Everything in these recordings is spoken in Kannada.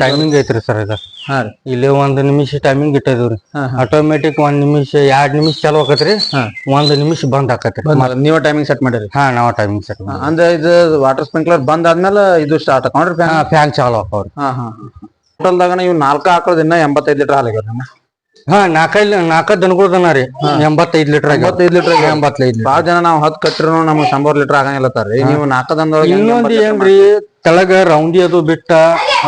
ಟೈಮಿಂಗ್ ಐತ್ರಿ ಸರ್ ಇದು. ಹಾ ರೀ. ಇಲ್ಲಿ 1 ನಿಮಿಷ ಟೈಮಿಂಗ್ ಇಟ್ಟಿದ್ರಿ. ಆಟೋಮೆಟಿಕ್ 1 ನಿಮಿಷ 2 ನಿಮಿಷ ಚಾಲು ಆಕತ್ರಿ. 1 ನಿಮಿಷ ಬಂದ್ ಆಕತ್ರಿ. ನೀವ ಟೈಮಿಂಗ್ ಸೆಟ್ ಮಾಡಿರಿ? ಹಾ, ನಾವ್ ಟೈಮಿಂಗ್ ಸೆಟ್ ಅಂದ್ರೆ ಇದು ವಾಟರ್ ಸ್ಪ್ರಿಂಕ್ಲರ್ ಬಂದ್ ಆದ್ಮೇಲೆ ಇದು ಸ್ಟಾರ್ಟ್ ಆಕೊಂಡ್ರಿ ಫ್ಯಾನ್ ಚಾಲು ಆಕವ್ರಿ. ಟೋಟಲ್ದಾಗ ನೀವು 4 ಆಕಳದ ಇನ್ನ 85 ಲೀಟರ್ ಹಾಲು ಆಗ್ಯಾರ. ಹಾ, 4 ದನಗಳದನ ರೀ. 85 ಲೀಟರ್ 85 ಲೀಟರ್ 85. ಬಾಳ ಜನ ನಾವ್ 10 ಕಟ್ಟಿರು ನಮ್ಗೆ 100 ಲೀಟರ್ ಆಗಂಗಿಲ್ಲತ್ತಾರ್ರಿ. ನೀವು 4 ದನದೊಳಗೆ ಇನ್ನೊಂದ್ ಏನ್ರಿ, ತೆಳಗ ರೌಂಡಿ ಅದು ಬಿಟ್ಟ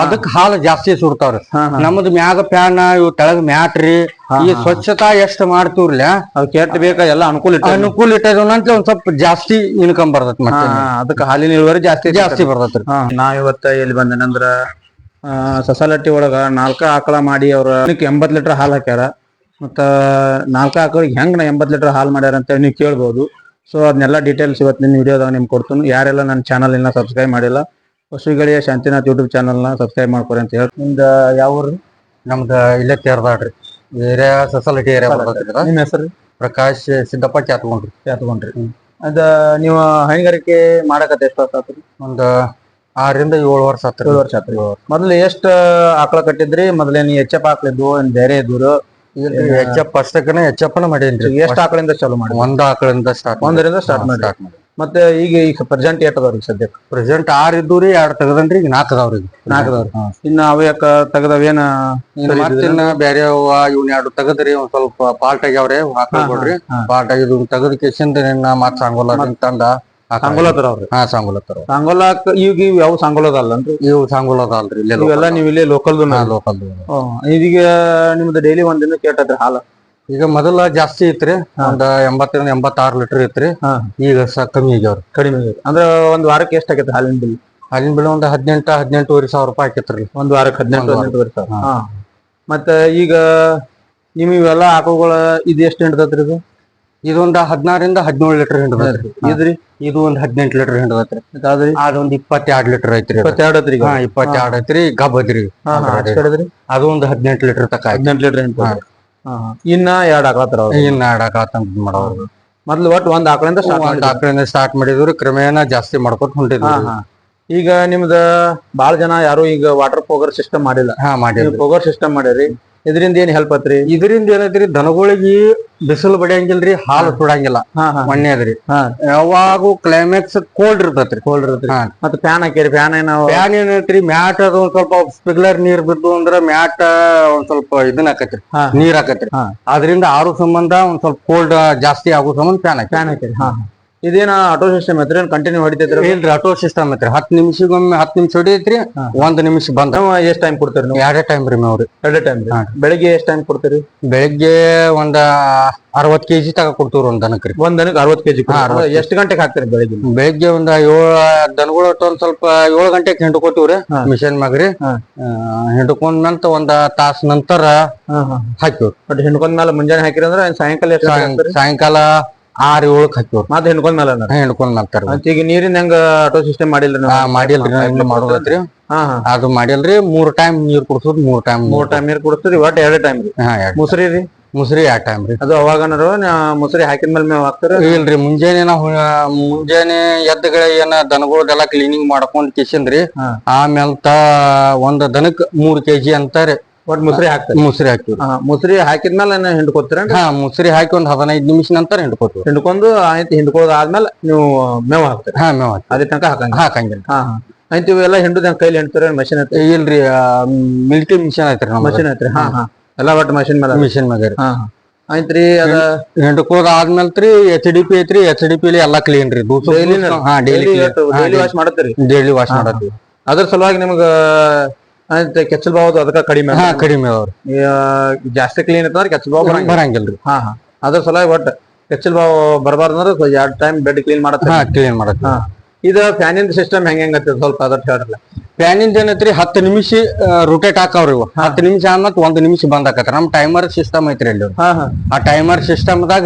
ಅದಕ್ ಹಾಲು ಜಾಸ್ತಿ ಸುಡ್ತಾವ್ರಿ. ನಮ್ದು ಮ್ಯಾಗ ಫ್ಯಾನ್, ಇವ್ ತೆಳಗ ಮ್ಯಾಟ್ ರೀ. ಈ ಸ್ವಚ್ಛತಾ ಎಷ್ಟ್ ಮಾಡ್ತೀವ್ರಲ್ಲ, ಅವ್ ಕೆಟ್ಟ ಬೇಕಾ ಎಲ್ಲ ಅನುಕೂಲ ಇಟ್ಟದ ಒಂದ್ ಸ್ವಲ್ಪ ಜಾಸ್ತಿ ಇನ್ಕಮ್ ಬರ್ತೈತಿ. ಮತ್ತೆ ಅದಕ್ಕೆ ಹಾಲಿನ ಇಳುವರಿ ಜಾಸ್ತಿ ಬರ್ತೈತ್ರಿ. ನಾವ್ ಇವತ್ತ ಎಲ್ಲಿ ಬಂದೇನಂದ್ರ ಸೊಸೈಟಿ ಒಳಗ 4 ಆಕಳ ಮಾಡಿ ಅವ್ರ 80 ಲೀಟರ್ ಹಾಲು ಹಾಕ್ಯಾರ. ಮತ್ತ 4 ಆಕಳಿಗೆ ಹೆಂಗ್ 80 ಲೀಟರ್ ಹಾಲು ಮಾಡ್ಯಾರ ಅಂತ ನೀವು ಕೇಳ್ಬೋದು. ಸೊ ಅದನ್ನೆಲ್ಲ ಡೀಟೇಲ್ಸ್ ಇವತ್ತಿನ ವಿಡಿಯೋದಾಗ ನಿಮ್ಗೆ ಕೊಡ್ತೀನಿ. ಯಾರೆಲ್ಲ ನನ್ನ ಚಾನಲ್ ಇನ್ನ ಸಬ್ಸ್ಕ್ರೈಬ್ ಮಾಡಿಲ್ಲ, ಹೊಸಗಳಿಯ ಶಾಂತಿನಾಥ್ ಯೂಟ್ಯೂಬ್ ಚಾನಲ್ನ ಸಬ್ಸ್ಕ್ರೈಬ್ ಮಾಡ್ಕೊರಿ ಅಂತ ಹೇಳಿ. ನಿಮ್ದ ಯಾವ ಊರು? ನಮ್ದ ಇಲ್ಲೇ ತೇರ್ದಾಡ್ರಿ ಏರಿಯಾ, ಸೊಸೈಟಿ ಏರಿಯಾ ಬರ್ತೈತಿ. ನಿಮ್ಮ ಹೆಸರು? ಪ್ರಕಾಶ್ ಸಿದ್ದಪ್ಪ ಚಾತ್ಕೊಂಡ್ರಿ. ಅದ ನೀವು ಹೈನುಗಾರಿಕೆ ಮಾಡಕತ್ತ ಎಷ್ಟು ವರ್ಷ ಆತ್ರಿ? ಒಂದ್ 6 ರಿಂದ 7 ವರ್ಷ ಆತ್ರಿ. 7 ವರ್ಷ ಆತ್ರಿ. ಮೊದ್ಲು ಎಷ್ಟ್ ಆಕಳ ಕಟ್ಟಿದ್ರಿ? ಮೊದ್ಲೇನ್ ಎಚ್.ಎಫ್ ಆಕಳಿದ್ವು, ಬೇರೆ ಇದ್ವು? ಎಚ್.ಎಫ್ ಅಷ್ಟಕ್ಕನ ಎಚ್.ಎಫ್ ಮಾಡೇನ್ರಿ. ಎಷ್ಟ್ ಆಕಳಿಂದ ಚಾಲು ಮಾಡಿ? 1 ಆಕಳಿಂದ ಸ್ಟಾರ್ಟ್ ಮಾಡಿ. ಮತ್ತೆ ಈಗ ಪ್ರೆಸೆಂಟ್ ಏಟ್ ಅದಾವ್ರಿ ಸದ್ಯಕ್ಕೆ? ಪ್ರೆಸೆಂಟ್ 6 ಇದ್ದೂರಿ, 2 ತೆಗದನ್ರಿ. ಈಗ 4 ಅದಾವ್ರಿ. 4 ಅದಾವ್ರಿ. ಇನ್ನ ಅವ ಯಾಕ ತೆಗದವೇನ? ಮತ್ತಿನ್ನ ಬೇರೆ ಇವ್ನ 2 ತೆಗದ್ರಿ. ಒಂದ್ ಸ್ವಲ್ಪ ಪಾಲ್ಟ್ ಆಗ್ಯಾವ್ರಿ. ಹಾಕೊಡ್ರಿ. ಪಾಲ್ಟ್ ಆಗಿದ್ ತೆಗದ್ ಕೇಸಿಂದ ಮತ್ ಸಾಂಗೋಲ ತಂದ ಸಾಂಗೋಲತ್ತವ್ರಿ. ಸಾಂಗೋಲಾಕ್ ಈಗ ಯಾವ ಸಾಂಗೋಲದಲ್ಲನ್ರಿ? ಇವು ಸಾಂಗೋಲದಲ್ರಿ. ಇವೆಲ್ಲ ನೀವು ಇಲ್ಲೇ ಲೋಕಲ್ದು? ಇದೀಗ ನಿಮ್ದು ಡೈಲಿ ಒಂದ್ ದಿನ ಕೇಟದ್ರಿ ಹಾಲು? ಈಗ ಮೊದಲ ಜಾಸ್ತಿ ಐತ್ರಿ. ಒಂದ್ 80 ರಿಂದ 86 ಲೀಟರ್ ಐತ್ರಿ. ಈಗ ಕಮ್ಮಿ ಆಗ್ಯಾವ್ರಿ. ಕಡಿಮೆ ಆಗೈತಿ. ಅಂದ್ರ ಒಂದ್ ವಾರಕ್ಕೆ ಎಷ್ಟ್ ಆಗೈತಿ ಹಾಲಿನ ಬಿಲ್? ಹಾಲಿನ ಬಿಲ್ ಒಂದ್ 18,000 ಸಾವಿರ ರೂಪಾಯಿ ಆಕೇತ್ರಿ. ಒಂದ್ ವಾರಕ್ಕೆ 18,000 ಸಾವಿರ. ಮತ್ತ ಈಗ ನಿಮ್ ಇವೆಲ್ಲ ಆಕಳುಗಳ ಇದು ಎಷ್ಟ್ ಹಿಂಡ್ತೈತ್ರಿ? ಇದೊಂದ್ 16 ರಿಂದ 17 ಲೀಟರ್ ಹಿಂಡ್ತೈತ್ರಿ. ಇದ್ರಿ ಇದು ಒಂದ್ 18 ಲೀಟರ್ ಹಿಂಡ್ತೈತ್ರಿ. ಅದೊಂದ್ 22 ಲೀಟರ್ ಐತ್ರಿ. 22 ಐತ್ರಿ. ಗಬ್ಬದ್ರಿ. ಅದು ಒಂದ್ 18 ಲೀಟರ್ ತಕ. 18 ಲೀಟರ್ ಹಿಂಡ್ತೈತ್ರಿ. ಇನ್ನ 2 ಆಕಳ ಇನ್ನ 2 ಆಕಳ ಮಾಡೋರು. ಮೊದ್ಲು ಒಟ್ಟು ಒಂದ್ ಆಕಳಿಂದ ಸ್ಟಾರ್ಟ್ ಮಾಡಿದ್ರಿ. ಕ್ರಮೇಣ ಜಾಸ್ತಿ ಮಾಡ್ಕೊತ ಹೊಂಟಿದ್ವಿ. ಈಗ ನಿಮ್ದ ಬಾಳ ಜನ ಯಾರು ಈಗ ವಾಟರ್ ಪೋಗರ್ ಸಿಸ್ಟಮ್ ಮಾಡಿಲ್ಲ. ಪೋಗರ್ ಸಿಸ್ಟಮ್ ಮಾಡ್ಯಾರಿ. ಇದರಿಂದ ಏನ್ ಹೆಲ್ಪ್ ಆತ್ರಿ? ಇದರಿಂದ ಏನೈತ್ರಿ, ದನಗಳಿಗೆ ಬಿಸಿಲು ಬಡಿಯಂಗಿಲ್ರಿ, ಹಾಲು ಸುಡಂಗಿಲ್ಲ. ಮೊನ್ನೆದ್ರಿ ಯಾವಾಗೂ ಕ್ಲೈಮ್ಯಾಕ್ಸ್ ಕೋಲ್ಡ್ ಇರ್ತೈತ್ರಿ. ಮತ್ತೆ ಫ್ಯಾನ್ ಹಾಕಿರಿ? ಫ್ಯಾನ್ ಏನೈತ್ರಿ, ಮ್ಯಾಟ್ ಅದು ಒಂದ್ ಸ್ವಲ್ಪ ಸ್ಪಿಗ್ಲರ್ ನೀರ್ ಬಿದ್ದು ಅಂದ್ರ ಮ್ಯಾಟ್ ಒಂದ್ ಸ್ವಲ್ಪ ಇದನ್ನ ಹಾಕತ್ರಿ, ನೀರ್ ಹಾಕತ್ರಿ. ಅದ್ರಿಂದ ಆರು ಸಂಬಂಧ ಒಂದ್ ಸ್ವಲ್ಪ ಕೋಲ್ಡ್ ಜಾಸ್ತಿ ಆಗೋ ಸಂಬಂಧ ಫ್ಯಾನ್ ಹಾಕಿರಿ. ಇದೇನ ಆಟೋ ಸಿಸ್ಟಮ್ ಐತ್ರಿ? ಕಂಟಿನ್ಯೂ ಹೊಡಿತೈತ್ರಿ? ಇಲ್ರಿ, ಆಟೋ ಸಿಸ್ಟಮ್ ಐತ್ರಿ. 10 ನಿಮಿಷಗೊಮ್ಮೆ 10 ನಿಮಿಷ ಹೊಡಿತೈತ್ರಿ. 1 ನಿಮಿಷ ಬಂದ. ಎಷ್ಟ್ ಟೈಮ್ ಕೊಡ್ತೀರಿ? 2 ಟೈಮ್ ರೀ ಮೇವ್ರಿ. 2 ಟೈಮ್. ಬೆಳಿಗ್ಗೆ ಎಷ್ಟ್ ಟೈಮ್ ಕೊಡ್ತೀರಿ? ಬೆಳಿಗ್ಗೆ ಒಂದ್ 60 kg ತಗ ಕೊಡ್ತೀವ್ರಿ ಒಂದ್ ದನಕ್ರಿ. ಒಂದ್ ದನಕ್ 60 kg. ಎಷ್ಟ್ ಗಂಟೆಗೆ ಹಾಕ್ತೀರಿ ಬೆಳಿಗ್ಗೆ? ಬೆಳಿಗ್ಗೆ ಒಂದ್ 7 ದನಗಳು ಒಂದ್ ಸ್ವಲ್ಪ 7 ಗಂಟೆಗೆ ಹಿಂಡ್ಕೋತೀವ್ರಿ ಮಿಷನ್ ಮ್ಯಾಗ್ರಿ. ಹಿಂಡ್ಕೊಂಡ್ಮಂತ ಒಂದ್ ತಾಸ್ ನಂತರ ಹಾಕಿವ್ರಿ. ಬಟ್ ಹಿಂಡ್ಕೊಂಡ್ಮೇಲೆ ಮುಂಜಾನೆ ಹಾಕಿರಿ ಅಂದ್ರ ಸಾಯಂಕಾಲ 6-7 ಹಾಕಿವ್ರಿ. ಮತ್ತೆ ಹಿಂಡ್ಕೊಂಡ್ಮೇಲೆ ಈಗ ನೀರಿನ ಹೆಂಗ ಆಟೋ ಸಿಸ್ಟಮ್ ಮಾಡಿಲ್ರಿ? ಮಾಡಿಲ್ರಿ, ಮಾಡೋದೈತ್ರಿ. ಅದು ಮಾಡಿಲ್ರಿ. 3 ಟೈಮ್ ನೀರ್ ಕುಡ್ಸೋದ್. 3 ಟೈಮ್ ನೀರ್ ಕುಡಿಸ್ತೀರಿ. ಒಟ್ಟು 2 ಟೈಮ್ ರೀ. ಮುಸ್ರಿ ರೀ? ಮುಸ್ರಿ 2 ಟೈಮ್ ರೀ. ಅದು ಅವಾಗನಾರು ಮುಸ್ರಿ ಹಾಕಿದ್ಮೇಲೆ ಮೇವ್ ಹಾಕ್ತಾರ? ಇಲ್ರಿ, ಮುಂಜಾನೆ ಎದ್ದಗಳ ಏನ ದನಗಳದೆಲ್ಲಾ ಕ್ಲೀನಿಂಗ್ ಮಾಡ್ಕೊಂಡ್ ಕಿಶನ್ರಿ. ಆಮೇಲೆ ಒಂದ್ ದನಕ್ 3 kg ಅಂತಾರೆ. ಒಟ್ ಮುಸ್ರಿ ಹಾಕ್ತಾರೆ? ಮುಸ್ರಿ ಹಾಕ್ತಿವಿ. ಮುಸ್ರಿ ಹಾಕಿದ್ಮೇಲೆ ಹಿಂಡ್ಕೋತೀರ? ಮುಸ್ರಿ ಹಾಕಿ ಒಂದ್ 15 ನಿಮಿಷ ನಂತರ ಹಿಂಡ್ಕೋತೀವಿ. ಹಿಂಡ್ಕೊಂಡು ಆಯ್ತು. ಹಿಂಡ್ಕೋದ್ ಆದ್ಮೇಲೆ ನೀವು ಮೇವ್ ಹಾಕ್ತೀರಿ? ಮೇವ್ ಅದೇ ತನಕ ಹಾಕಂಗಿಲ್ಲ. ಆಯ್ತು. ಇವೆಲ್ಲ ಹಿಂಡುದ ಕೈಲಿ ಹಿಂಡ್ತಾರ? ಮಷಿನ್ ಐತಿ? ಇಲ್ರಿ, ಮಿಲ್ಕಿ ಮಿಷನ್ ಐತ್ರಿ. ಮಷಿನ್ ಐತ್ರಿ? ಎಲ್ಲ ಒಟ್ಟು ಮಷಿನ್ ಮ್ಯಾಗ. ಆಯ್ತ್ರಿ. ಅದ ಹಿಂಡ್ಕೋದ್ ಆದ್ಮೇಲ್ರಿ HDP ಐತ್ರಿ. HDP ಎಲ್ಲಾ ಕ್ಲೀನ್ ರೀ. ಡೈಲಿ ವಾಶ್ ಮಾಡತ್ತೀರಿ? ಡೈಲಿ ವಾಶ್ ಮಾಡತ್ತೀವಿ. ಅದ್ರ ಸಲುವಾಗಿ ನಿಮ್ಗ ಕೆಚ್ಚಲ್ ಬಾವದು ಅದಕ್ಕ ಕಡಿಮೆ ಅವ್ರಿ. ಜಾಸ್ತಿ ಕ್ಲೀನ್ ಇತ್ತಂದ್ರೆ ಕೆಚ್ಚಲ್ ಬಾವ್ ಬರಂಗಿಲ್ರಿ. ಅದ್ರ ಸಲುವಾಗಿ ಒಟ್ಟು ಕೆಚ್ಚಲ್ ಬಾವ್ ಬರಬಾರ್ದಂದ್ರ 2 ಟೈಮ್ ಬೆಡ್ ಕ್ಲೀನ್ ಮಾಡತ್ತ. ಇದು ಫ್ಯಾನಿಂದ ಸಿಸ್ಟಮ್ ಹೆಂಗೈತಿ ಸ್ವಲ್ಪ ಅದ್ರ ಹೇಳ್ರಲ್ಲ. ಫ್ಯಾನಿಂದ ಏನೈತ್ರಿ, 10 ನಿಮಿಷ ರೊಟೇಟ್ ಹಾಕಾವ್ರಿ. 10 ನಿಮಿಷ ಆದ್ಮತ್ 1 ನಿಮಿಷ ಬಂದ್ ಆಕತ್ರಿ. ನಮ್ ಟೈಮರ್ ಸಿಸ್ಟಮ್ ಐತ್ರಿ ಅಲ್ಲಿ. ಆ ಟೈಮರ್ ಸಿಸ್ಟಮ್ ದಾಗ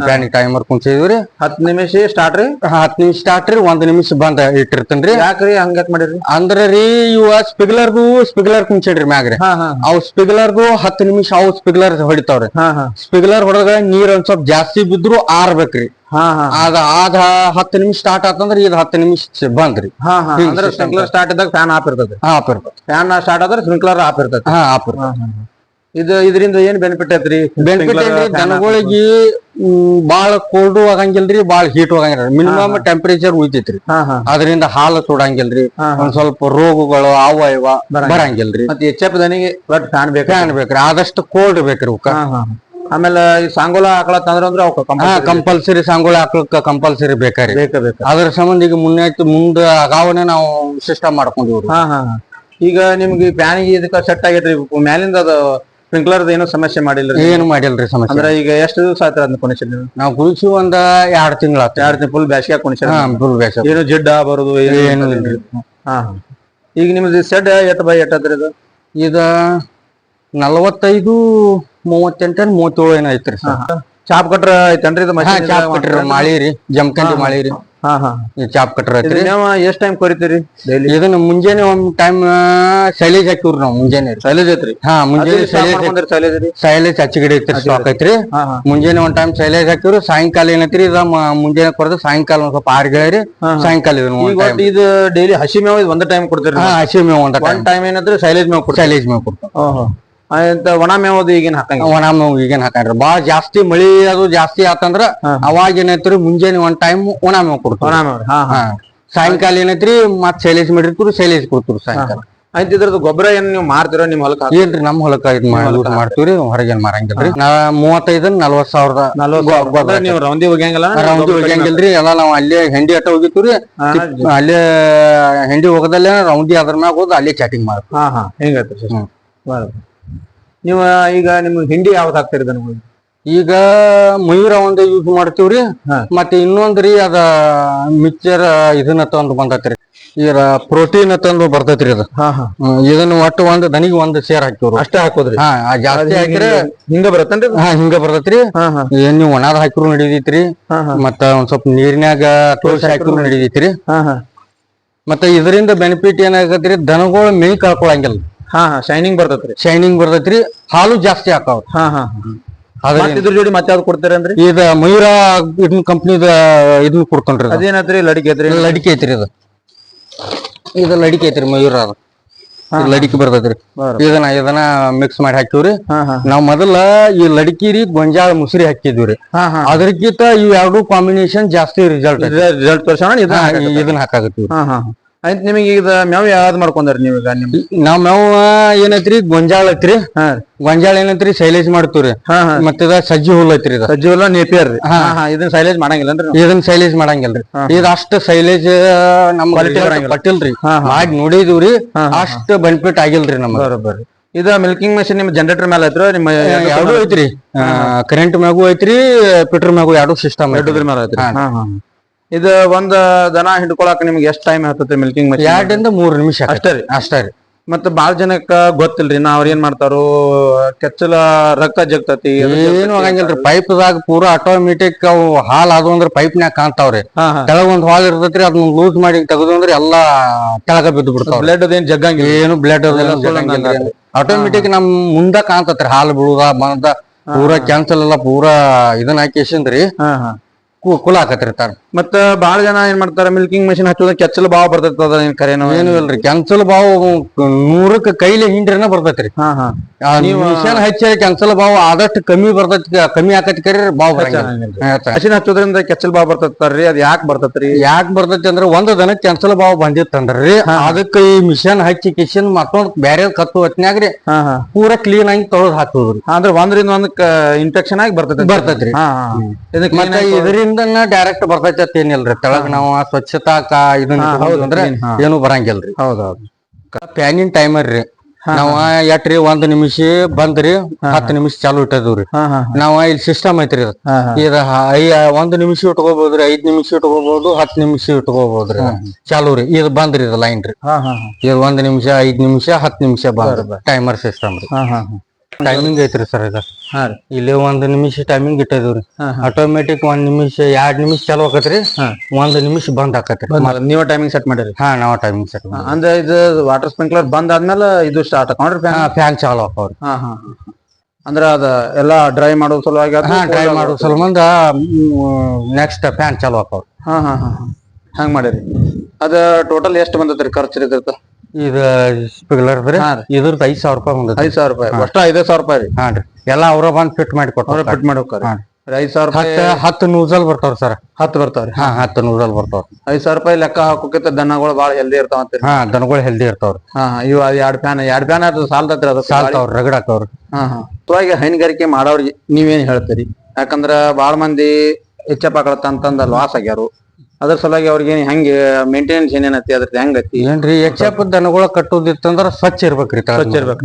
ಫ್ಯಾನಿಗೆ ಟೈಮರ್ ಕುಣ್ಸಿದ್ರಿ. 10 ನಿಮಿಷ ಸ್ಟಾರ್ಟ್ ರೀ. 10 ನಿಮಿಷ ಸ್ಟಾರ್ಟ್ ರೀ. 1 ನಿಮಿಷ ಬಂದ್ ಇಟ್ಟಿರ್ತೇನ್ರಿ. ಯಾಕ್ರಿ ಹಂಗ ಮಾಡಿರಿ? ಅಂದ್ರ ರೀ, ಇವ ಸ್ಪಿಗ್ಲರ್ ಕುಣ್ಸಿಡ್ರಿ ಮ್ಯಾಗ್ರಿ. ಅವ್ ಸ್ಪಿಗ್ಲರ್ದು 10 ನಿಮಿಷ ಅವ್ ಸ್ಪಿಗ್ಲರ್ ಹೊಡಿತಾವ್ರಿ. ಸ್ಪಿಗ್ಲರ್ ಹೊಡೆದಾಗ ನೀರ್ ಒಂದ್ ಸ್ವಲ್ಪ ಜಾಸ್ತಿ ಬಿದ್ರು ಆರ್ಬೇಕ್ರಿ. ಹಾ ಹಾ ಅದ 10 ನಿಮಿಷ ಸ್ಟಾರ್ಟ್ ಆತಂದ್ರ ಇದು 10 ನಿಮಿಷ ಬಂದ್ರಿ. ಹಾ ಹಾ ಅಂದ್ರೆ ಸ್ಪ್ರಿಂಕ್ಲರ್ ಸ್ಟಾರ್ಟ್ ಇದ್ದಾಗ ಫ್ಯಾನ್ ಆಫ್ ಇರ್ತದೆ. ಆಫ್ ಇರ್ತದೆ. ಫ್ಯಾನ್ ಸ್ಟಾರ್ಟ್ ಆದ್ರೆ ಸ್ಪ್ರಿಂಕ್ಲರ್ ಆಫ್ ಇರ್ತದೆ. ಹಾ ಆಫ್ ಇರ್ತದೆ. ಇದರಿಂದ ಏನ್ ಬೆನಿಫಿಟ್ ಐತ್ರಿ? ಬೆನಿಫಿಟ್ ಏನ್ರಿ, ದನಗಳಿಗೆ ಬಾಳ ಕೋಲ್ಡ್ ಆಗಂಗಿಲ್ರಿ, ಬಾಳ ಹೀಟ್ ಆಗಂಗಿಲ್ಲ. ಮಿನಿಮಮ್ ಟೆಂಪರೇಚರ್ ಉಳಿತೈತ್ರಿ. ಅದರಿಂದ ಹಾಲು ಸುಡಂಗಿಲ್ರಿ, ಒಂದ್ ಸ್ವಲ್ಪ ರೋಗಗಳು ಅವ ಇವ ಬರಂಗಿಲ್ರಿ. ಮತ್ತೆ ಎಚ್ ದನಿಗೆ ಫ್ಯಾನ್ ಬೇಕ್ರಿ, ಆದಷ್ಟು ಕೋಲ್ಡ್ ಬೇಕ್ರಿ ಅವಕ್ಕ. ಆಮೇಲೆ ಈ ಸಾಂಗೋಲ ಆಕಳ ತಂದ್ರ ಕಂಪಲ್ಸರಿ ಸಾಂಗೋಳ ಹಾಕ್ಲಕ್ಕ ಕಂಪಲ್ಸರಿ ಬೇಕಾರಿ. ಅದ್ರ ಸಂಬಂಧ ಈಗ ಮುಂದ ಅಗಾವನೆ ನಾವು ಸಿಸ್ಟಮ್ ಮಾಡ್ಕೊಂಡಿವ್ರಿ. ಈಗ ನಿಮ್ಗೆ ಫ್ಯಾನಿಗೆ ಇದಕ್ಕ ಸೆಟ್ ಆಗೈತ್ರಿ, ಮ್ಯಾಲಿಂದ ಅದು ಸ್ಪ್ರಿಂಕ್ಲರ್ ಏನು ಸಮಸ್ಯೆ ಮಾಡಿಲ್ಲ? ಏನು ಮಾಡಿಲ್ರಿ ಸಮಸ್ಯೆ. ಅಂದ್ರೆ ಈಗ ಎಷ್ಟು ದಿವಸ ಆಯ್ತು ಅದನ್ನ ಕೊನಿಸಿದ್ರಿ? ನಾವು ಕುಳಿಸಿ ಒಂದ್ 2 ತಿಂಗಳ. 2 ತಿಂಗಳು ಫುಲ್ ಬ್ಯಾಸಿಗೆ ಕೊನಿಸಿದ್ರಿ? ಫುಲ್ ಬ್ಯಾಸಿಗೆ. ಏನು ಜಿಡ್ಡ ಬರೋದು ಏನು ಇಲ್ರಿ? ಈಗ ನಿಮ್ದು ಸೆಡ್ ಎಟ್ ಬೈ ಎಟ್ ಅದ್ರಿ? ಈಗ 45, 38, 37 ಏನೋ ಐತ್ರಿ ಸರ್. ಚಾಪ್ ಕಟ್ರ ಐತೇನ್ರಿ ಇದು? ಚಾಪ್ ಕಟ್ರ ಮಾಳಿರಿ, ಜಮಖಂಡಿ ಮಾಳಿರಿ. ಚಾಪ್ ಕಟ್ರ ಐತ್ರಿ. ಎಷ್ಟ್ ಟೈಮ್ ಕೊರಿತೀರಿ ಡೈಲಿ? ಇದನ್ನ ಮುಂಜಾನೆ ಒಂದ್ ಟೈಮ್ ಸೈಲೇಜ್ ಹಾಕಿವ್ರಿ ನಾವು. ಮುಂಜಾನೆ ಸೈಲೇಜ್ ಐತ್ರಿ? ಮುಂಜಾನೆ ಸೈಲೇಜ್ ಹಚ್ಚಿಗಿಡಿ ಐತ್ರಿ, ಸ್ಟಾಕ್ ಐತ್ರಿ. ಮುಂಜಾನೆ ಒಂದ್ ಟೈಮ್ ಸೈಲೇಜ್ ಹಾಕಿವ್ರಿ. ಸಾಯಂಕಾಲ ಏನೈತ್ರಿ ಇದ ಮುಂಜಾನೆ ಕೊಡದ, ಸಾಯಂಕಾಲ ಒಂದ್ ಸ್ವಲ್ಪ ಆರ್ಗೇರಿ, ಸಾಯಂಕಾಲ ಇದು ಡೈಲಿ ಹಸಿ ಮೇವ್ ಒಂದ್ ಟೈಮ್ ಕೊಡ್ತೀರಿ? ಹಸಿ ಮೇವ್ ಒಂದ್ ಟೈಮ್ ಏನಂದ್ರೆ ಸೈಲೇಜ್ ಮೇವ್ ಕೊಡ್ತೀರಿ? ಸೈಲೇಜ್ ಮೇವ್ ಕೊಡ್ತಾವ. ಒಣ ಮೇವದು ಈಗೇನ್ ಹಾಕಂಗ? ಒಣ ಮೇವ್ ಈಗೇನ್ ಹಾಕಂಡ್ರಿ. ಬಾಳ ಜಾಸ್ತಿ ಮಳಿ ಅದು ಜಾಸ್ತಿ ಆತಂದ್ರ ಅವಾಗ ಏನೈತ್ರಿ ಮುಂಜಾನೆ ಒಂದ್ ಟೈಮ್ ಒಣ ಮೇವ್ ಕೊಡ್ತಾವ. ಒಣ ಮೇವ್. ಸಾಯಂಕಾಲ ಏನೈತ್ರಿ ಮತ್ ಸೈಲೇಜ್ ಮಾಡಿರ್ತೀವಿ, ಸೈಲೇಜ್ ಕೊಡ್ತೀವಿ ಸಾಯಂಕಾಲ. ಆಯ್ತು. ಇದ್ರದ್ದು ಗೊಬ್ಬರ ಏನ್ ನೀವು ಮಾರ್ತೀರ ನಿಮ್ ಹೊಲಕ್ಕ? ಏನ್ರಿ ನಮ್ ಹೊಲಕ್ಕ ಯೂಸ್ ಮಾಡ್ತೀವ್ರಿ, ಹೊರಗೇನ್ ಮಾರಂಗಿಲ್ರಿ. 35-40 ಸಾವಿರದ ನೀವು ರೌಂದಿ ಹೋಗ್ಯಾಂಗಲ್ಲ? ರೌಂದಿ ಹೋಗ್ಯಾಂಗಿಲ್ರಿ, ಎಲ್ಲಾ ನಾವ್ ಅಲ್ಲೇ ಹೆಂಡಿ ಅಟ್ಟ ಹೋಗಿತ್ವ್ರಿ. ಅಲ್ಲೇ ಹೆಂಡಿ ಹೋಗದಲ್ಲೇ ರೌಂದಿ ಅದ್ರ ಮ್ಯಾಗ ಹೋದ್ ಅಲ್ಲೇ ಚಾಟಿಂಗ್ ಮಾಡ್ತೀವಿ. ಹೆಂಗೈತ್ರಿ? ನೀವು ಈಗ ನಿಮ್ ಹಿಂಡಿ ಯಾವ್ದು ಹಾಕ್ತಿರಿ ದನಗಳಿಗೆ? ಈಗ ಮಯೂರ ಒಂದ್ ಯೂಸ್ ಮಾಡ್ತೀವ್ರಿ. ಮತ್ತೆ ಇನ್ನೊಂದ್ರಿ ಅದ ಮಿಕ್ಚರ್ ಇದನ್ನ ತಂದು ಬಂದತ್ರಿ, ಈಗ ಪ್ರೋಟೀನ್ ತಂದು ಬರ್ತೈತ್ರಿ ಅದ. ಇದನ್ನ ಒಟ್ಟು ಒಂದ್ ದನಿಗೆ ಒಂದ್ ಸೇರ್ ಹಾಕಿವ್ರಿ. ಅಷ್ಟೇ ಹಾಕೋದ್ರಿ? ಜಾಸ್ತಿ ಹಾಕಿದ್ರೆ ಹಿಂಗ ಬರತ್ತನ್ರಿ? ಹಿಂಗ ಬರ್ತೈತ್ರಿ. ಏನ್ ನೀವು ಒಣದ್ ಹಾಕಿರು ನಡಿದೈತ್ರಿ, ಮತ್ತ ಒಂದ್ ಸ್ವಲ್ಪ ನೀರಿನ್ಯಾಗ ತೋರ್ಸಿ ಹಾಕಿರು ನಡಿದೈತ್ರಿ. ಮತ್ತೆ ಇದರಿಂದ ಬೆನಿಫಿಟ್ ಏನಾಗತ್ರಿ, ದನಗಳು ಮೇಯ್ ಕಳ್ಕೊಳಂಗಿಲ್ಲ. ಶೈನಿಂಗ್ ಬರ್ತೈತ್ರಿ, ಹಾಲು ಜಾಸ್ತಿ ಹಾಕಾವ್ರಿ. ಇದ್ರ ಜೋಡಿ ಮತ್ತೆ ಯಾವ್ದು ಕೊಡ್ತೀರೇನ್ರಿ? ಇದ ಮಯೂರ ಇದನ್ ಕಂಪ್ನಿದ ಇದನ್ ಕೊಡ್ತನ್ರಿ. ಅದೇನತ್ರಿ? ಲಡಿಕೆ ಐತ್ರಿ? ಲಡಿಕೆ ಐತ್ರಿ. ಇದು ಲಡಿಕೆ ಐತ್ರಿ, ಮಯೂರ ಅದು ಲಡಿಕೆ ಬರ್ತೈತ್ರಿ. ಇದನ್ನ ಮಿಕ್ಸ್ ಮಾಡಿ ಹಾಕಿವ್ರಿ. ನಾವ್ ಮೊದಲ ಈ ಲಡಿಕಿರಿ ಗೊಂಜಾಳ ಮುಸುರಿ ಹಾಕಿದ್ವಿ. ಅದ್ರಕ್ಕಿಂತ ಇವ್ ಎರಡು ಕಾಂಬಿನೇಷನ್ ಜಾಸ್ತಿ ರಿಸಲ್ಟ್ ತೋರ್ಸೋಣ ಇದನ್ನ ಹಾಕಾಗತ್ತೀವಿ. ಆಯ್ತು. ನಿಮಗೆ ಈಗ ಮೇವ್ ಯಾವ್ದು ಮಾಡ್ಕೊಂಡ್ರಿ ನೀವು? ಈಗ ನಾವ್ ಮೇವ್ ಏನೈತ್ರಿ, ಗೊಂಜಾಳ ಐತ್ರಿ. ಗೊಂಜಾಳ ಏನೈತ್ರಿ ಸೈಲೇಜ್ ಮಾಡ್ತೀವ್ರಿ. ಮತ್ತ ಸಜ್ಜಿ ಹುಲ್ ಐತ್ರಿ. ಸಜ್ಜಿ ಹುಲ್ಲ ನೇಪಿಯರ್ ರೀ. ಇದನ್ನ ಸೈಲೇಜ್ ಮಾಡಂಗಿಲ್ಲನ್ರಿ? ಇದನ್ನ ಸೈಲೇಜ್ ಮಾಡಂಗಿಲ್ರಿ. ಇದು ಅಷ್ಟ ಸೈಲೇಜ್ ನಮ್ ಪಟ್ಟಿಲ್ರಿ, ಮಾಡಿ ನೋಡಿದ್ವಿ. ಅಷ್ಟ ಬೆನಿಫಿಟ್ ಆಗಿಲ್ರಿ ನಮ್ಗೆ. ಬರೋಬ್ಬರಿ. ಇದು ಮಿಲ್ಕಿಂಗ್ ಮಷಿನ್ ನಿಮ್ ಜನರೇಟರ್ ಮೇಲೆ ಐತ್ರಿ? ನಿಮ್ಮ ಎರಡು ಐತ್ರಿ, ಕರೆಂಟ್ ಮ್ಯಾಗು ಐತ್ರಿ, ಪೆಟ್ರೋಲ್ ಮ್ಯಾಗು ಎರಡು ಸಿಸ್ಟಮ್ ಮೇಲೆ ಐತ್ರಿ. ಇದು ಒಂದ್ ದನ ಹಿಡ್ಕೊಳಕ್ ನಿಮ್ಗೆ ಎಷ್ಟ್ ಟೈಮ್ ಆಗ್ತೈತಿ ಮಿಲ್ಕಿಂಗ್ ಮಷಿನ್? 2 ಇಂದ 3 ನಿಮಿಷ ಅಷ್ಟೇ ರೀ. ಮತ್ತ ಬಾಳ ಜನಕ್ಕ ಗೊತ್ತಿಲ್ರಿ, ಅವ್ರ ಏನ್ ಮಾಡ್ತಾರೋ ಕೆಚ್ಚಲ ರಕ್ತ ಜಗ್ತತಿ ಏನು ಆಗಂಗಿಲ್ರಿ. ಪೈಪ್ದಾಗ ಪೂರಾ ಆಟೋಮೆಟಿಕ್ ಅವು ಹಾಲ್ ಅದು ಅಂದ್ರ ಪೈಪ್ನ್ಯಾಗ ಕಾಣ್ತಾವ್ರಿ. ತೆಳಗ ಒಂದ್ ಹಾಲ್ ಇರ್ತೈತ್ರಿ, ಅದನ್ನ ಲೂಸ್ ಮಾಡಿ ತೆಗೆದು ಅಂದ್ರೆ ಎಲ್ಲಾ ತೆಳಗ ಬಿದ್ದು ಬಿಡ್ತಾವ. ಬ್ಲಡ್ ಅದೇನ್ ಜಗ್ಗಂಗಿಲ್ಲ? ಏನು ಬ್ಲಡ್ ಆಟೋಮೆಟಿಕ್ ನಮ್ ಮುಂದ ಕಾಣ್ತತ್ರಿ ಹಾಲ್ ಬಿಡುದ ಬಂದ. ಪೂರಾ ಕ್ಯಾನ್ಸಲ್ ಎಲ್ಲ ಪೂರಾ ಇದನ್ನ ಹಾಕಿಸಿಂದ್ರಿ ಕುಲ ಹಾಕತಿರ್ತಾರ. ಮತ್ತ ಬಾಳ ಜನ ಏನ್ ಮಾಡ್ತಾರ, ಮಿಲ್ಕಿಂಗ್ ಮಷಿನ್ ಹಚ್ಚೋದ್ರ ಕೆಚ್ಚಲು ಬಾವು ಬರ್ತೈತದ, ಕರೇನೋ? ಏನು ಇಲ್ರಿ, ಕೆಂಚಲ್ ಬಾವು 100ಕ್ಕೆ ಕೈಲಿ ಹಿಂಡ್ರಿನ ಬರ್ತೈತ್ರಿ. ಮಿಷನ್ ಹಚ್ಚಿ ಕೆಂಚಲ್ ಬಾವು ಆದಷ್ಟು ಕಮ್ಮಿ ಬರ್ತೈತಿ, ಕಮ್ಮಿ ಆಕತಿ ಕರಿ ಬಾವು ಮಷಿನ್ ಹಚ್ಚೋದ್ರಿಂದ ಕೆಚ್ಚಲ್ ಬಾವು ಬರ್ತೈತ್ರಿ. ಅದ್ ಯಾಕೆ ಬರ್ತೈತ್ರಿ? ಅಂದ್ರೆ ಒಂದ್ ದನಕ್ ಕೆಂಚಲ್ ಬಾವು ಬಂದಿತ್ತಂದ್ರಿ, ಅದಕ್ಕೆ ಈ ಮಿಷನ್ ಹಚ್ಚಿ ಕಿಶನ್ ಮತ್ತೊಂದ್ ಬ್ಯಾರೆ ಕತ್ತು ಹೊತ್ನ್ಯಾಗ್ರಿ ಪೂರಾ ಕ್ಲೀನ್ ಆಗಿ ತೊಳೆದ್ ಹಾಕೋದ್ರಿ. ಅಂದ್ರೆ ಒಂದ್ರಿಂದ ಒಂದ್ ಇನ್ಫೆಕ್ಷನ್ ಆಗಿ ಬರ್ತೈತ್ರಿ. ಇದರಿಂದ ಡೈರೆಕ್ಟ್ ಬರ್ತೈತಿ ಅಂತ ಏನಿಲ್ರಿ. ತೆಳಗ್ ನಾವು ಸ್ವಚ್ಛತಾ ಅಂದ್ರೆ ಏನು ಬರಂಗಿಲ್ರಿ. ಹೌದೌದು. ಫ್ಯಾನಿನ್ ಟೈಮರ್ ರೀ, ನಾವ ಎಟ್ರಿ 1 ನಿಮಿಷ ಬಂದ್ರಿ 10 ನಿಮಿಷ ಚಾಲು ಇಟ್ಟದ್ರಿ. ನಾವ ಇಲ್ಲಿ ಸಿಸ್ಟಮ್ ಐತ್ರಿ. ಇದ 1 ನಿಮಿಷ ಇಟ್ಕೋಬಹುದ್ರಿ, 5 ನಿಮಿಷ ಇಟ್ಕೋಬಹುದು, 10 ನಿಮಿಷ ಇಟ್ಕೋಬಹುದ್ರಿ. ಚಾಲು ರೀ. ಇದು ಬಂದ್ರಿ, ಇದು ಲೈನ್ ರೀ. ಇದು 1 ನಿಮಿಷ, 5 ನಿಮಿಷ, 10 ನಿಮಿಷ ಬಂದ್ರಿ. ಟೈಮರ್ ಸಿಸ್ಟಮ್ ರೀ. ಟೈಮಿಂಗ್ ಐತ್ರಿ ಸರ್. ಈಗ ಇಲ್ಲಿ 1 ನಿಮಿಷ ಟೈಮಿಂಗ್ ಇಟ್ಟಿದ್ರಿ. ಆಟೋಮೆಟಿಕ್ 1 ನಿಮಿಷ 2 ನಿಮಿಷ ಚಾಲು ಆಕತ್ರಿ, 1 ನಿಮಿಷ ಬಂದ್ ಆಕತ್ರಿ. ನೀವ ಟೈಮಿಂಗ್ ಸೆಟ್ ಮಾಡಿರಿ? ನಾವ್ ಟೈಮಿಂಗ್ ಸೆಟ್. ಅಂದ್ರೆ ಇದು ವಾಟರ್ ಸ್ಪ್ರಿಂಕ್ಲರ್ ಬಂದ್ ಆದ್ಮೇಲೆ ಇದು ಸ್ಟಾರ್ಟ್ ಆಕೊಂಡ್ರಿ, ಫ್ಯಾನ್ ಚಾಲು ಆಕವ್ರಿ. ಅಂದ್ರ ಅದ ಎಲ್ಲಾ ಡ್ರೈ ಮಾಡೋ ಸಲುವಾಗಿ ಡ್ರೈ ಮಾಡೋ ಸಲುಮಂದ ನೆಕ್ಸ್ಟ್ ಫ್ಯಾನ್ ಚಾಲು ಹಾಕವ್ರಿ. ಹಂಗ್ ಮಾಡಿರಿ. ಅದ ಟೋಟಲ್ ಎಷ್ಟು ಬಂದತ್ರಿ ಖರ್ಚು ಇದ್ರದ್ದು? ಇದು ಸ್ಪಿಗ್ಲರ್ ಇದ್ರದ್ದು 5,000 ರೂಪಾಯಿ ಬಂದೈತಿ. 5,000 ರೂಪಾಯಿ ಅಷ್ಟ 5,000 ರೂಪಾಯಿ ರೀ. ಹಾ ರೀ ಎಲ್ಲ ಅವ್ರ ಬಂದ್ ಫಿಟ್ ಮಾಡಿ ಕೊಟ್ಟಾರ. ಫಿಟ್ ಮಾಡಿ ಹೋಗ್ತಾರ. 5,000 ರೂಪಾಯಿ 10 ನೂಜಲ್ ಬರ್ತಾವ್ರಿ ಸರ್. 10 ಬರ್ತಾವ್ರಿ. 10 ನೂಜಲ್ ಬರ್ತಾವ್ರಿ. 5,000 ರೂಪಾಯಿ ಲೆಕ್ಕ ಹಾಕೋಕಿಂತ ದನಗಳು ಬಾಳ ಹೆಲ್ದಿ ಇರ್ತಾವಂತೀರಿ. ದನಗಳು ಹೆಲ್ದಿ ಇರ್ತಾವ್ರಿ. ಇವ್ ಎರಡ್ ಫ್ಯಾನ್ ಅದು ಸಾಲ್ತತ್ರಿ. ಅದು ಸಾಲ್ತಾವ್ರಿ, ರಗಡ್ ಹಾಕವ್ರಿ. ಹೈನುಗಾರಿಕೆ ಮಾಡೋರಿಗೆ ನೀವೇನ್ ಹೇಳ್ತೀರಿ? ಯಾಕಂದ್ರ ಬಾಳ ಮಂದಿ ಹೆಚ್ಚಪ್ಪ ಆಕಳತ್ತ ಅಂತಂದ ಲಾಸ್ ಆಗ್ಯಾರು. ಅದ್ರ ಸಲುವಾಗಿ ಅವ್ರಿಗೆ ಹೆಂಗೆ ಮೇಂಟೆನೆನ್ಸ್ ಏನೇನತಿ ಅದ್ರದ್ದು ಹೆಂಗತಿ? ಏನ್ರಿ ಹೆಚ್ಚಪ್ಪ ದನಗಳ ಕಟ್ಟೋದಿತ್ತಂದ್ರ ಸ್ವಚ್ಛ ಇರ್ಬೇಕ್ರಿ. ಸ್ವಚ್ಛ ಇರ್ಬೇಕು.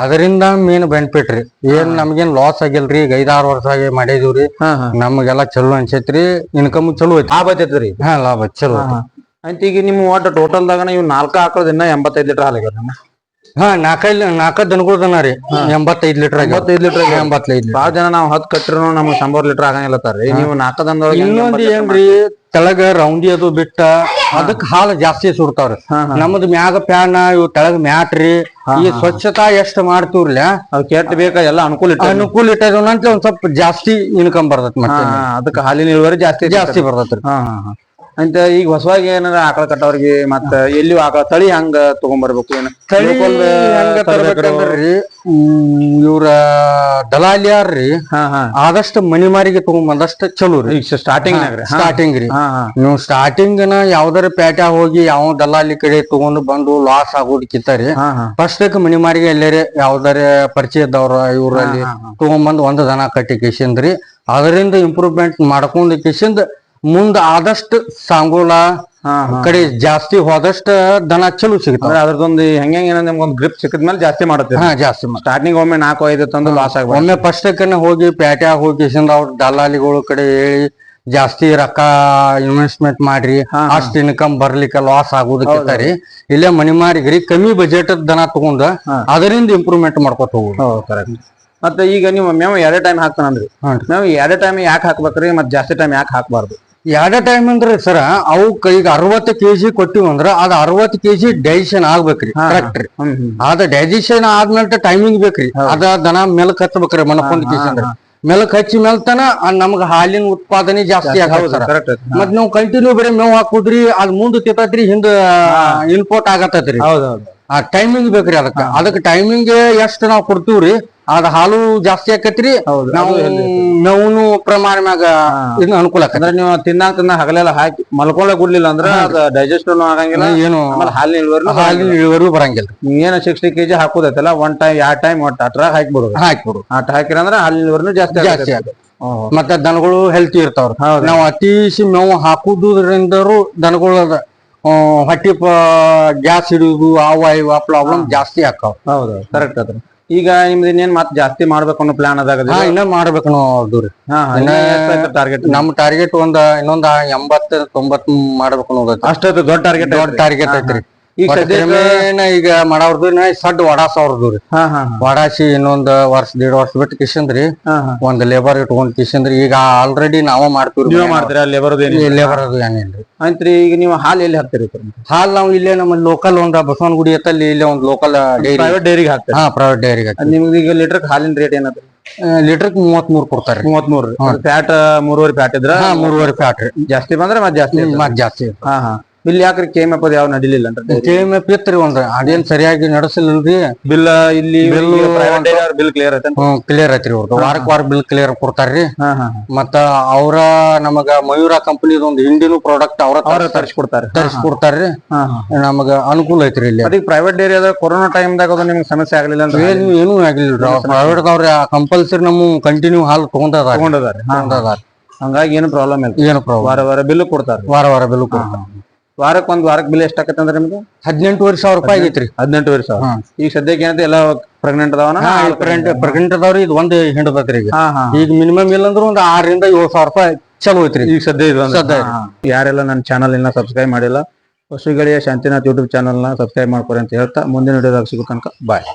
ಅದರಿಂದ ಮೇನ್ ಬೆನಿಫಿಟ್ ರೀ. ಏನ್ ನಮ್ಗೇನ್ ಲಾಸ್ ಆಗಿಲ್ರಿ. ಈಗ 5-6 ವರ್ಷ ಆಗಿ ಮಾಡಿದೀವ್ರಿ. ನಮ್ಗೆಲ್ಲಾ ಚಲೋ ಅನ್ಸೈತ್ರಿ. ಇನ್ಕಮ್ ಚಲೋ ಐತಿ. ಲಾಭ ಐತೈತ್ರಿ. ಲಾಭ ಚಲೋ. ಅಂತ ಈಗ ನಿಮ್ ಒಟ್ಟು ಟೋಟಲ್ದಾಗ ಇವ್ 4 ಆಕಳದಿಂದ 85 ಲೀಟರ್ ಹಾಲು ಆಗ್ಯಾರ. 4 ದನಗಳದನ ರೀ. 85 ಲೀಟರ್. 85 ಲೀಟರ್. 85 ಲೀಟರ್. ಬಾಳ ಜನ ನಾವ್ 10 ಕಟ್ಟಿರು ನಮ್ಗೆ 100 ಲೀಟರ್ ಆಗಂಗಿಲ್ಲತ್ತಾರ್ರಿ. ನೀವು 4 ದನದೊಳಗೆ ಇನ್ನೊಂದ್ ಏನ್ರಿ, ತೆಳಗ ರೌಂಡಿ ಅದು ಬಿಟ್ಟ ಅದಕ್ ಹಾಲು ಜಾಸ್ತಿ ಸುಡ್ತಾವ್ರಿ. ನಮ್ದು ಮ್ಯಾಗ ಪ್ಯಾನ್, ಇವ್ ತೆಳಗ ಮ್ಯಾಟ್ ರೀ. ಈ ಸ್ವಚ್ಛತಾ ಎಷ್ಟ್ ಮಾಡ್ತೀವ್ರಲ್ಲ ಅದ್ ಕೆಟ್ಟ ಬೇಕ ಎಲ್ಲ ಅನುಕೂಲ ಇಟ್ಟದ ಒಂದ್ ಸ್ವಲ್ಪ ಜಾಸ್ತಿ ಇನ್ಕಮ್ ಬರ್ತೈತಿ. ಮತ್ತೆ ಅದಕ್ಕೆ ಹಾಲಿನ ಇಳುವರಿ ಜಾಸ್ತಿ ಬರ್ತೈತ್ರಿ. ಅಂತ ಈಗ ಹೊಸವಾಗಿ ಏನಾರ ಆಕಳ ಕಟ್ಟವ್ರಿಗೆ ಮತ್ತ ಎಲ್ಲಿ ಆಕಳ ತಳಿ ಹಂಗ ತಗೊಂಡ್ಬರ್ಬೇಕು? ತಳಿ ತರ್ಬೇಕಂದ್ರಿ ಇವ್ರ ದಲಾಲಿಯಾರ್ರಿ ಆದಷ್ಟು ಮನಿಮಾರಿಗೆ ತಗೊಂಡ್ಬಂದಷ್ಟ ಚಲೋ ರೀ. ಸ್ಟಾರ್ಟಿಂಗ್ ರೀ. ನೀವು ಸ್ಟಾರ್ಟಿಂಗ್ ಯಾವ್ದಾರ ಪೇಟ್ಯಾಗ ಹೋಗಿ ಯಾವ ದಲಾಲಿ ಕಡೆ ತಗೊಂಡು ಬಂದು ಲಾಸ್ ಆಗೋದಕ್ಕಿಂತ ರೀ ಫಸ್ಟ್ ಮನಿಮಾರಿಗೆ ಎಲ್ಲಾರೆ ಯಾವ್ದಾರ ಪರಿಚಯ ಇದ್ದವ್ರ ಇವ್ರಲ್ಲಿ ತಗೊಂಡ್ಬಂದು ಒಂದು ದನ ಕಟ್ಟಿ ಕಿಶಿಂದ್ರಿ ಅದರಿಂದ ಇಂಪ್ರೂವ್ಮೆಂಟ್ ಮಾಡ್ಕೊಂಡ್ ಕಿಶಿಂದ ಮುಂದ ಆದಷ್ಟು ಸಾಂಗೋಲ ಕಡೆ ಜಾಸ್ತಿ ಹೋದಷ್ಟ ದನ ಚಲೋ ಸಿಗ್ತಾವ. ಅದ್ರದೊಂದು ಹೆಂಗ ನಿಮ್ಗೊಂದು ಗ್ರಿಪ್ ಸಿಕ್ಕದ್ಮೇಲೆ ಜಾಸ್ತಿ ಮಾಡುತ್ತೆ. ಜಾಸ್ತಿ ಸ್ಟಾರ್ಟಿಂಗ್ ಒಮ್ಮೆ 4-5 ತಂದು ಲಾಸ್ ಆಗ ಒಮ್ಮೆ ಫಸ್ಟ್ ಹೋಗಿ ಪ್ಯಾಟ್ಯಾಗ ಹೋಗಿ ಅವ್ರ ದಲ್ಲಾಳಿಗಳ ಕಡೆ ಹೇಳಿ ಜಾಸ್ತಿ ರೊಕ್ಕ ಇನ್ವೆಸ್ಟ್ಮೆಂಟ್ ಮಾಡ್ರಿ ಅಷ್ಟ್ ಇನ್ಕಮ್ ಬರ್ಲಿಕ್ಕೆ ಲಾಸ್ ಆಗೋದಕ್ಕಿಂತ ರೀ ಇಲ್ಲೇ ಮನಿಮಾರಿಗ್ರಿ ಕಮ್ಮಿ ಬಜೆಟ್ ದನ ತಗೊಂಡ ಅದರಿಂದ ಇಂಪ್ರೂವ್ಮೆಂಟ್ ಮಾಡ್ಕೊತ ಹೋಗುದು. ಮತ್ತೆ ಈಗ ನೀವು ಮೇವು 2 ಟೈಮ್ ಹಾಕ್ತಾನಂದ್ರಿ. ಮೇವು 2 ಟೈಮ್ ಯಾಕೆ ಹಾಕ್ಬೇಕ್ರಿ? ಮತ್ತೆ ಜಾಸ್ತಿ ಟೈಮ್ ಯಾಕೆ ಹಾಕ್ಬಾರ್ದು? 2 ಟೈಮ್ ಅಂದ್ರಿ ಸರ ಅವಕ್ ಈಗ 60 kg ಕೊಟ್ಟಿವಂದ್ರ ಅದ್ 60 kg ಡೈಜೆಷನ್ ಆಗ್ಬೇಕ್ರಿ. ಕರೆಕ್ಟ್ ರೀ. ಅದ ಡೈಜೆಷನ್ ಆದ್ಮೇಲೆ ಟೈಮಿಂಗ್ ಬೇಕ್ರಿ. ಅದ ದನ ಮೆಲಕ್ ಹಚ್ಬೇಕ್ರಿ. ಮನಕೊಂಡ್ ಕೇಸಂದ್ರ ಮೆಲಕ್ ಹಚ್ಚಿ ಮೇಲ್ತನ ನಮ್ಗ ಹಾಲಿನ ಉತ್ಪಾದನೆ ಜಾಸ್ತಿ ಆಗತ್ತ. ಮತ್ ನೀವು ಕಂಟಿನ್ಯೂ ಬರೀ ಮೇವ್ ಹಾಕುದ್ರಿ ಅದ್ ಮುಂದ್ ತಿತ್ತತ್ರಿ ಹಿಂದ ಇನ್ಪುಟ್ ಆಗತ್ತೈತ್ರಿ. ಆ ಟೈಮಿಂಗ್ ಬೇಕ್ರಿ. ಅದಕ್ಕೆ ಟೈಮಿಂಗ್ ಎಷ್ಟ್ ನಾವ್ ಕೊಡ್ತೀವ್ರಿ ಅದ್ ಹಾಲು ಜಾಸ್ತಿ ಆಕತ್ರಿ. ನಾವು ಮೇವ್ನು ಪ್ರಮಾಣ ಮ್ಯಾಗ ಇದನ್ನ ಅನುಕೂಲ ಆಕತ್ರಿ. ಅಂದ್ರೆ ನೀವು ತಿನ್ನ ಹಗಲೆಲ್ಲ ಹಾಕಿ ಮಲ್ಕೊಳ್ಳೆ ಗುಡ್ಲಿಲ್ಲ ಅಂದ್ರೆ ಅದ ಡೈಜೆಸ್ಟ್ ಆಗಂಗಿಲ್ಲ. ಏನು ಹಾಲಿನ ಇಳುವರಿ ಬರಂಗಿಲ್ಲ. ನೀವೇನ 60 kg ಹಾಕುದೈತಲ್ಲ 1 ಟೈಮ್ 2 ಟೈಮ್ ಒಟ್ಟು ಅಟ್ರಾಗ ಹಾಕ್ಬಿಡು. ಅಟ್ ಹಾಕಿರಂದ್ರ ಹಾಲಿನ ಇಳುವರಿನೂ ಜಾಸ್ತಿ ಆಗುತ್ತೆ. ಮತ್ತೆ ದನಗಳು ಹೆಲ್ತಿ ಇರ್ತಾವ್ರಿ. ನಾವು ಅತಿಶಿ ಮೇವು ಹಾಕುದ್ರಿಂದರೂ ದನಗಳ ಹೊಟ್ಟಿ ಗ್ಯಾಸ್ ಹಿಡಿಯುದು ಅವ ಇವ ಪ್ರಾಬ್ಲಮ್ ಜಾಸ್ತಿ ಆಕಾವ್. ಹೌದು, ಕರೆಕ್ಟ್ ಅದ್ರಿ. ಈಗ ನಿಮ್ದು ಇನ್ನೇನ್ ಮತ್ತೆ ಜಾಸ್ತಿ ಮಾಡ್ಬೇಕು ಅನ್ನೋ ಪ್ಲಾನ್ ಅದಾಗ? ಇನ್ನ ಮಾಡ್ಬೇಕು ನೋಡ್ರಿ. ಟಾರ್ಗೆಟ್ ನಮ್ ಟಾರ್ಗೆಟ್ ಇನ್ನೊಂದ್ 80-90 ಮಾಡ್ಬೇಕು ಅನ್ನೋದೈತಿ. ಅಷ್ಟೊಂದು ದೊಡ್ಡ ಟಾರ್ಗೆಟ್ ಐತ್ರಿ. ಈಗ ಮಾಡವ್ರದ್ದು ಸಡ್ ವಡಾಸವ್ರದ್ದು ರೀ. ವಡಾಸಿ ಇನ್ನೊಂದ್ ವರ್ಷ 1.5 ವರ್ಷ ಬಿಟ್ಟು ಕಿಶಂದ್ರಿ ಒಂದ್ ಲೇಬರ್ ಇಟ್ಕೊಂಡ್ ಕಿಶಂದ್ರಿ. ಈಗ ಆಲ್ರೆಡಿ ನಾವ ಮಾಡ್ತೀವಿ. ಲೇಬರ್ ಅದು ಏನಿಲ್ರಿ. ಅಂತ್ರಿ ಈಗ ನೀವು ಹಾಲು ಎಲ್ಲಿ ಹಾಕ್ತಿರಿ? ಹಾಲ್ ನಾವು ಇಲ್ಲೇ ನಮ್ಮ ಲೋಕಲ್ ಒಂದ್ ಬಸವನಗುಡಿ ಹತ್ತಲ್ಲಿ ಇಲ್ಲೇ ಒಂದ್ ಲೋಕಲ್ ಪ್ರೈವೇಟ್ ಡೈರಿಗೆ ಹಾಕ್ತಾರೆ. ಪ್ರೈವೇಟ್ ಡೈರಿಗೆ. ನಿಮ್ಗೆ ಈಗ ಲೀಟರ್ ಹಾಲಿನ ರೇಟ್ ಏನದ್ರಿ? ಲೀಟರ್ 33 ಕೊಡ್ತಾರೆ. 33. ಫ್ಯಾಟ್ 3.5 ಫ್ಯಾಟ್ ಇದ್ರ 3.5 ಫ್ಯಾಟ್ ಜಾಸ್ತಿ ಬಂದ್ರೆ ಮತ್ ಜಾಸ್ತಿ. ಇಲ್ಲಿ ಯಾಕ್ರಿ KMF ಯಾವ ನಡಿಲಿಲ್ಲ ಅಂತ? KMF ಇತ್ರಿ ಒಂದ್ ಅದೇನ್ ಸರಿಯಾಗಿ ನಡೆಸಲಿಲ್ರಿ. ಬಿಲ್ ಇಲ್ಲಿ ಬಿಲ್ ಕ್ಲಿಯರ್ ಐತೆ? ಕ್ಲಿಯರ್ ಐತ್ರಿ. ವಾರಕ್ ವಾರ ಬಿಲ್ ಕ್ಲಿಯರ್ ಕೊಡ್ತಾರ್ರಿ. ಮತ್ತ ಅವ್ರ ನಮಗ ಮಯೂರ ಕಂಪನಿದ ಒಂದು ಹಿಂದಿನ ಪ್ರಾಡಕ್ಟ್ ಅವ್ರ ತರಿಸ್ಕೊಡ್ತಾರ್ರಿ. ನಮಗ ಅನುಕೂಲ ಐತ್ರಿ ಇಲ್ಲಿ. ಅದಕ್ಕೆ ಪ್ರೈವೇಟ್ ಡೈರಿ ಅದ ಕೊರೋನಾ ಟೈಮ್ದಾಗ ಅದು ನಿಮ್ಗೆ ಸಮಸ್ಯೆ ಆಗ್ಲಿಲ್ಲ ಅಂದ್ರೆ? ಏನೂ ಆಗ್ಲಿಲ್ಲ. ಪ್ರೈವೇಟ್ ಅವ್ರ ಕಂಪಲ್ಸರಿ ನಮ್ಮ ಕಂಟಿನ್ಯೂ ಹಾಲು ತಗೊಂಡದಾರ. ಹಂಗಾಗಿ ಏನು ಪ್ರಾಬ್ಲಮ್ ಇಲ್ಲ. ವಾರ ವಾರ ಬಿಲ್ ಕೊಡ್ತಾರ. ಬಿಲ್ ಕೊಡ್ತಾರ. ವಾರಕ್ ಬಿಲ್ ಎಷ್ಟ್ ಆಕತ್ತ ಅಂದ್ರೆ ನಿಮ್ಗೆ? 18,500 ರೂಪಾಯಿ ಆಗೈತ್ರಿ. 18,500. ಈಗ ಸದ್ಯಕ್ಕೆ ಏನಂತ ಎಲ್ಲ ಪ್ರೆಗ್ನೆಂಟ್ ಅದಾವನ? ಪ್ರೆಗ್ನೆಂಟ್ ಅದಾವ್ರಿ. ಇದು ಒಂದ್ ಹಿಂಡದತ್ರಿ. ಈಗ ಮಿನಿಮಮ್ ಇಲ್ಲ ಅಂದ್ರೆ ಒಂದ್ 6,000-7,000 ರೂಪಾಯಿ ಚಲೋ ಐತ್ರಿ ಈಗ ಸದ್ಯ. ಯಾರೆಲ್ಲ ನನ್ನ ಚಾನಲ್ ಇನ್ನ ಸಬ್ಸ್ಕ್ರೈಬ್ ಮಾಡಿಲ್ಲ, ಹೊಸಗಳಿಯ ಶಾಂತಿನಾಥ್ ಯೂಟ್ಯೂಬ್ ಚಾನಲ್ ನ ಸಬ್ಸ್ಕ್ರೈಬ್ ಮಾಡ್ಕೊರಿ ಅಂತ ಹೇಳ್ತಾ ಮುಂದಿನ ವಿಡಿಯೋದಾಗ ಸಿಗೋ ತನಕ ಬಾಯ್.